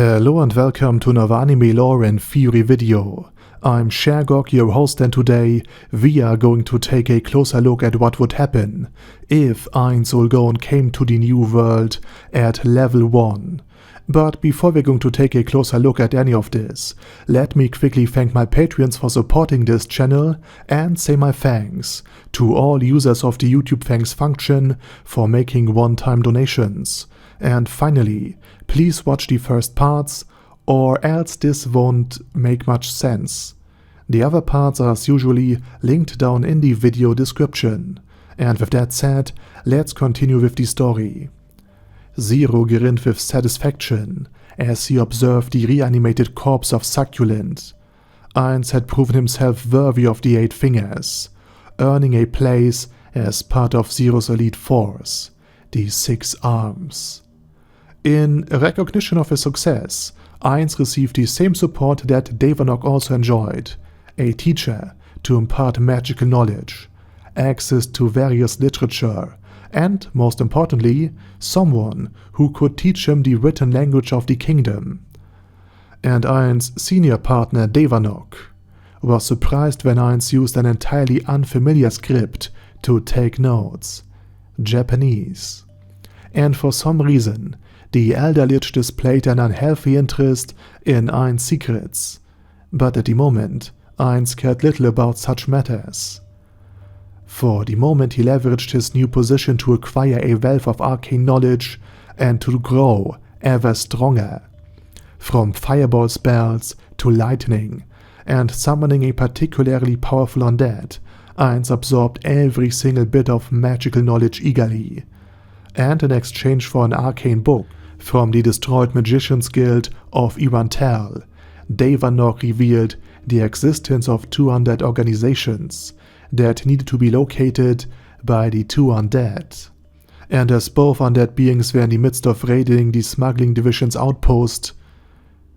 Hello and welcome to another anime lore and theory video. I'm Shergog, your host, and today we are going to take a closer look at what would happen if Ainz Ooal came to the new world at level 1. But before we're going to take a closer look at any of this, let me quickly thank my Patreons for supporting this channel and say my thanks to all users of the YouTube thanks function for making one-time donations. And finally, please watch the first parts, or else this won't make much sense. The other parts are as usually linked down in the video description. And with that said, let's continue with the story. Zero grinned with satisfaction as he observed the reanimated corpse of Succulent. Ainz had proven himself worthy of the 8 fingers, earning a place as part of Zero's elite force, the 6 arms. In recognition of his success, Ainz received the same support that Davernoch also enjoyed: a teacher to impart magical knowledge, access to various literature, and, most importantly, someone who could teach him the written language of the kingdom. And Ainz's senior partner Davernoch was surprised when Ainz used an entirely unfamiliar script to take notes: Japanese. And for some reason, the Elder Lich displayed an unhealthy interest in Ainz's secrets, but at the moment, Ainz cared little about such matters. For the moment, he leveraged his new position to acquire a wealth of arcane knowledge and to grow ever stronger. From fireball spells to lightning and summoning a particularly powerful undead, Ainz absorbed every single bit of magical knowledge eagerly. And in exchange for an arcane book from the destroyed Magicians Guild of Iwantel, Davernoch revealed the existence of 2 undead organizations that needed to be located by the 2 undead. And as both undead beings were in the midst of raiding the smuggling division's outpost,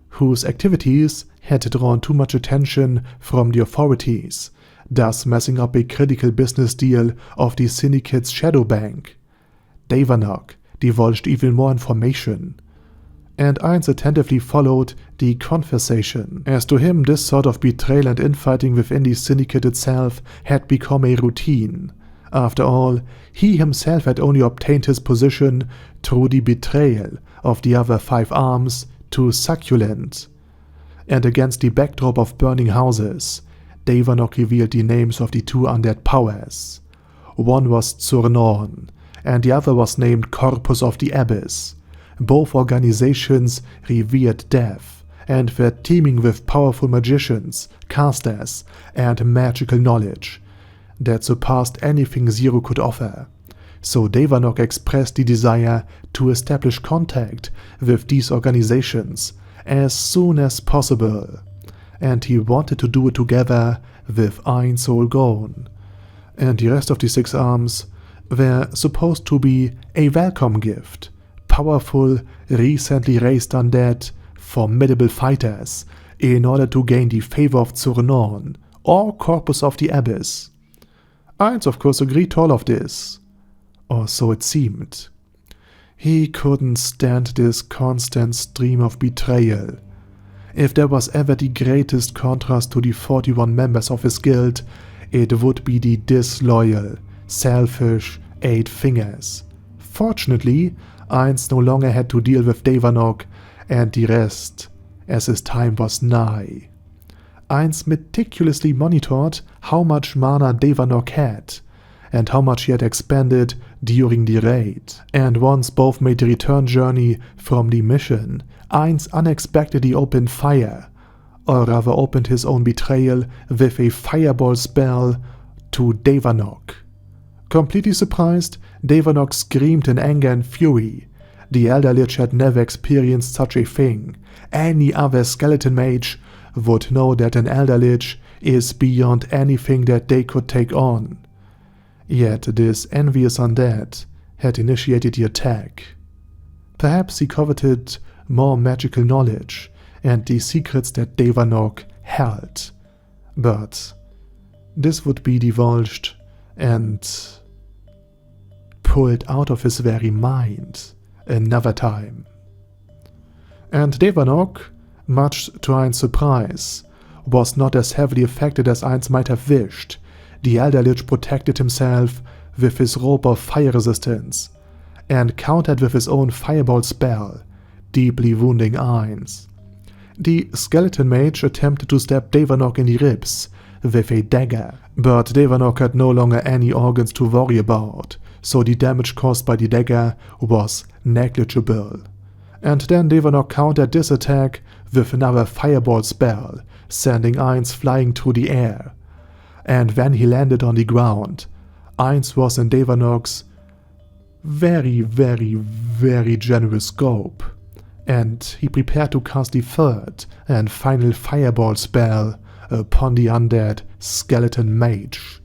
whose activities had drawn too much attention from the authorities, thus messing up a critical business deal of the syndicate's shadow bank, Davernoch divulged even more information, and Ainz attentively followed the conversation, as to him this sort of betrayal and infighting within the syndicate itself had become a routine. After all, he himself had only obtained his position through the betrayal of the other 5 arms to Succulent. And against the backdrop of burning houses, Davernoch revealed the names of the 2 undead powers. One was Zurnorn, and the other was named Corpus of the Abyss. Both organizations revered death and were teeming with powerful magicians, casters, and magical knowledge that surpassed anything Zero could offer. So Davernoch expressed the desire to establish contact with these organizations as soon as possible, and he wanted to do it together with Ainz Ooal. And the rest of the 6 arms were supposed to be a welcome gift: powerful, recently raised undead, formidable fighters, in order to gain the favor of Zurnorn or Corpus of the Abyss. Ainz of course agreed to all of this, or so it seemed. He couldn't stand this constant stream of betrayal. If there was ever the greatest contrast to the 41 members of his guild, it would be the disloyal, selfish 8 fingers. Fortunately, Ainz no longer had to deal with Davernoch and the rest, as his time was nigh. Ainz meticulously monitored how much mana Davernoch had, and how much he had expended during the raid. And once both made the return journey from the mission, Ainz unexpectedly opened fire, or rather opened his own betrayal with a fireball spell to Davernoch. Completely surprised, Davernoch screamed in anger and fury. The Elder Lich had never experienced such a thing. Any other skeleton mage would know that an Elder Lich is beyond anything that they could take on. Yet this envious undead had initiated the attack. Perhaps he coveted more magical knowledge and the secrets that Davernoch held. But this would be divulged and pulled out of his very mind another time. And Davernoch, much to Ainz's surprise, was not as heavily affected as Ainz might have wished. The Elder Lich protected himself with his robe of fire resistance, and countered with his own fireball spell, deeply wounding Ainz. The skeleton mage attempted to stab Davernoch in the ribs with a dagger, but Davernoch had no longer any organs to worry about, so the damage caused by the dagger was negligible. And then Davernoch countered this attack with another fireball spell, sending Ainz flying through the air. And when he landed on the ground, Ainz was in Davernoch's very, very, very generous scope, and he prepared to cast the third and final fireball spell upon the undead skeleton mage.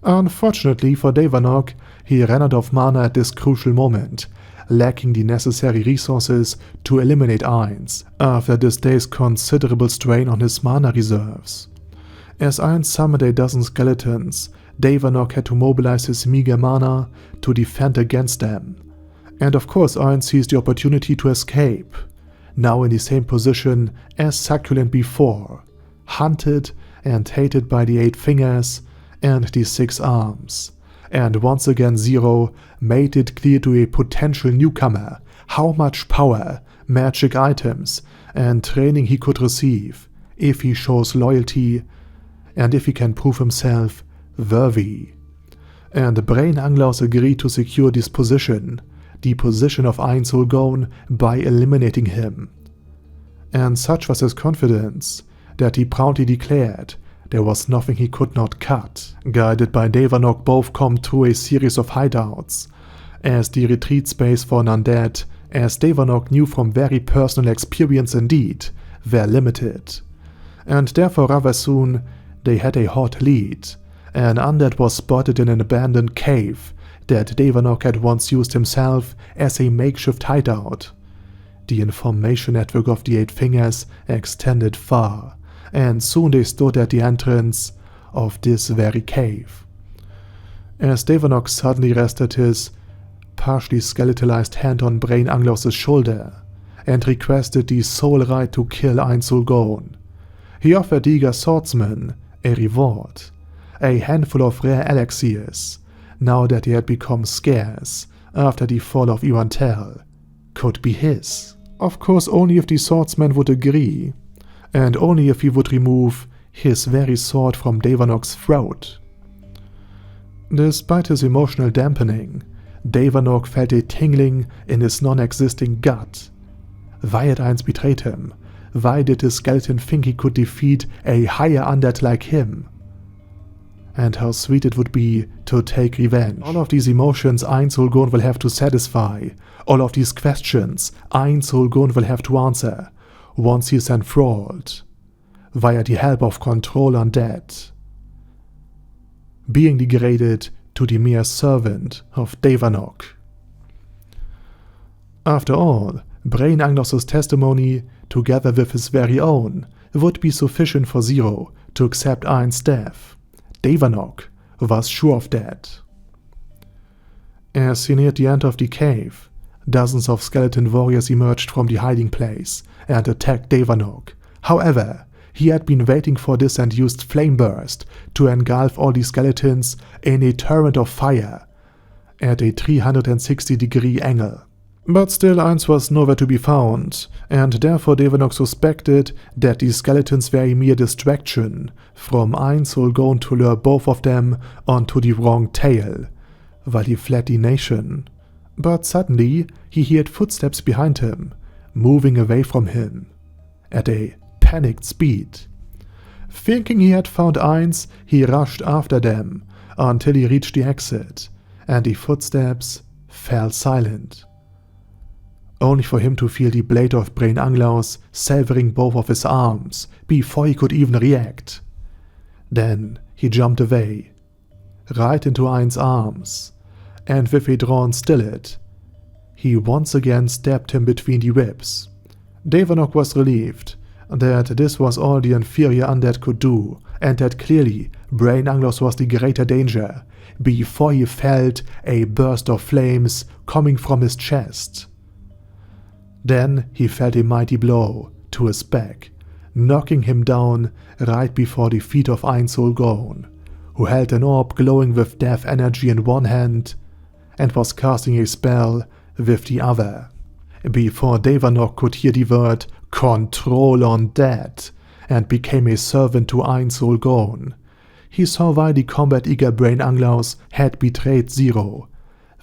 Unfortunately for Davernoch, he ran out of mana at this crucial moment, lacking the necessary resources to eliminate Ainz after this day's considerable strain on his mana reserves. As Ainz summoned a dozen skeletons, Davernoch had to mobilize his meager mana to defend against them. And of course Ainz seized the opportunity to escape, now in the same position as Succulent before, hunted and hated by the 8 fingers and the 6 arms. And once again Zero made it clear to a potential newcomer how much power, magic items and training he could receive if he shows loyalty and if he can prove himself worthy. And Brain Anglaus agreed to secure this position, the position of Ainz Ooal, by eliminating him. And such was his confidence that he proudly declared there was nothing he could not cut. Guided by Davernoch, both come to a series of hideouts, as the retreat space for an undead, as Davernoch knew from very personal experience indeed, were limited. And therefore rather soon they had a hot lead. An undead was spotted in an abandoned cave that Davernoch had once used himself as a makeshift hideout. The information network of the 8 fingers extended far, and soon they stood at the entrance of this very cave. As Davernoch suddenly rested his partially skeletalized hand on Brain Anglaus' shoulder and requested the sole right to kill Ainz Ooal, he offered the eager swordsman a reward, a handful of rare elixirs, now that they had become scarce after the fall of Iwantel, could be his. Of course only if the swordsman would agree, and only if he would remove his very sword from Davernoch's throat. Despite his emotional dampening, Davernoch felt a tingling in his non-existing gut. Why had Ainz betrayed him? Why did the skeleton think he could defeat a higher undead like him? And how sweet it would be to take revenge. All of these emotions Ainz Ooal will have to satisfy. All of these questions Ainz Ooal will have to answer once he is enthralled, via the help of Control Undead, being degraded to the mere servant of Davernoch. After all, Brain Anglaus' testimony, together with his very own, would be sufficient for Zero to accept Ainz's death. Davernoch was sure of that. As he neared the end of the cave, dozens of skeleton warriors emerged from the hiding place and attacked Davernoch. However, he had been waiting for this and used Flame Burst to engulf all the skeletons in a torrent of fire at a 360-degree angle. But still Ainz was nowhere to be found, and therefore Davernoch suspected that the skeletons were a mere distraction from Ainz Ooal to lure both of them onto the wrong tail, while he fled the nation. But suddenly he heard footsteps behind him, moving away from him at a panicked speed. Thinking he had found Ainz, he rushed after them until he reached the exit, and the footsteps fell silent, only for him to feel the blade of Brain Anglaus severing both of his arms before he could even react. Then he jumped away, right into Ainz's arms, and with a drawn stillet, he once again stabbed him between the ribs. Davernoch was relieved that this was all the inferior undead could do, and that clearly Brain Anglaus was the greater danger, before he felt a burst of flames coming from his chest. Then he felt a mighty blow to his back, knocking him down right before the feet of Ainz Ooal, who held an orb glowing with death energy in one hand and was casting a spell with the other. Before Davernoch could hear the word "control on that" and became a servant to Ainz Ooal, he saw why the combat-eager brain anglers had betrayed Zero.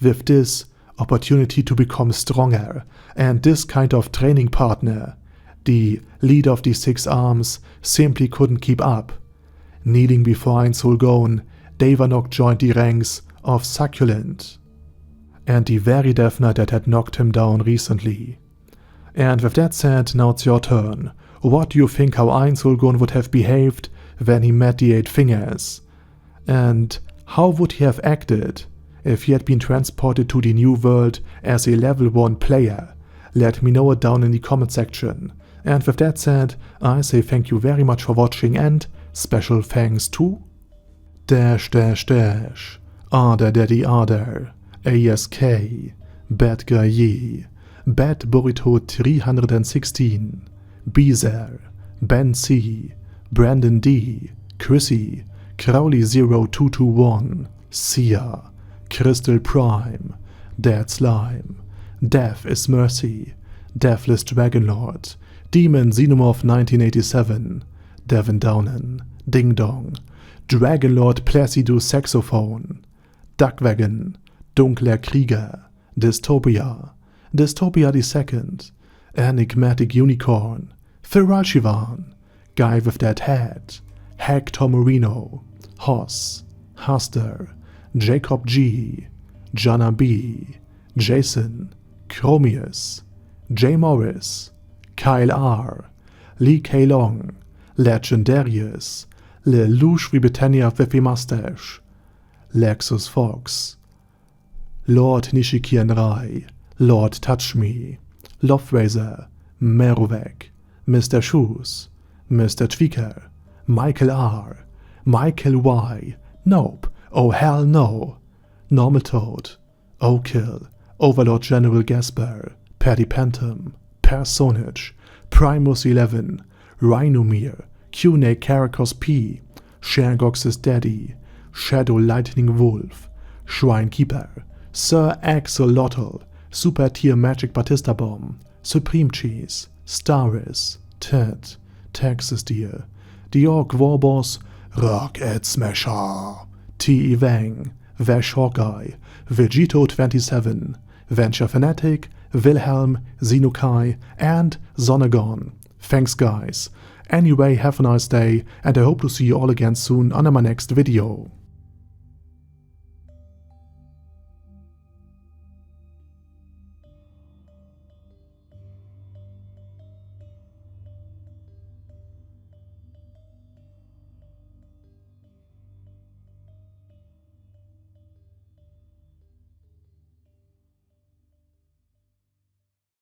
With this opportunity to become stronger and this kind of training partner, the leader of the Six Arms simply couldn't keep up. Kneeling before Ainz Ooal, Davernoch joined the ranks of Succulent and the very Death Knight that had knocked him down recently. And with that said, now it's your turn. What do you think how Ainz Ooal would have behaved when he met the Eight Fingers? And how would he have acted if he had been transported to the new world as a level 1 player? Let me know it down in the comment section. And with that said, I say thank you very much for watching and special thanks to Arder Daddy Arder, ASK, Bad Guy Ye, Bad Burrito 316, Beezer, Ben C, Brandon D, Chrissy, Crowley 0221, Sia, Crystal Prime, Dead Slime, Death is Mercy, Deathless Dragonlord, Demon Xenomorph 1987, Devin Downen, Ding Dong, Dragonlord Placidus Saxophone, Duckwagon, Dunkler Krieger, Dystopia, Dystopia II, Enigmatic Unicorn, Feralchivan, Guy with That Hat, Hector Marino, Hoss, Haster, Jacob G, Jana B, Jason, Chromius, J. Morris, Kyle R, Lee K. Long, Legendarius, Lelouch Britannia with a Mustache, Lexus Fox, Lord Nishikian Rai, Lord Touch Me, Loverazor, Merovec, Mr. Shoes, Mr. Tweaker, Michael R, Michael Y, Nope, oh hell no, Normal Toad, Okill, Overlord General Gasper, Paddy Pantom, Personage, Primus 11, Rhinomere, Cune Caracos P, Shergox's Daddy, Shadow Lightning Wolf, Shrinekeeper, Sir Axolotl, Super Tier Magic Batista Bomb, Supreme Cheese, Staris, Ted, Texas Deer, The Orc Warboss, Rocket Smasher, T.E. Wang, Vash Hawkeye, Vegito 27, Venture Fanatic, Wilhelm, Xenokai, and Zonagon. Thanks guys. Anyway, have a nice day, and I hope to see you all again soon on my next video.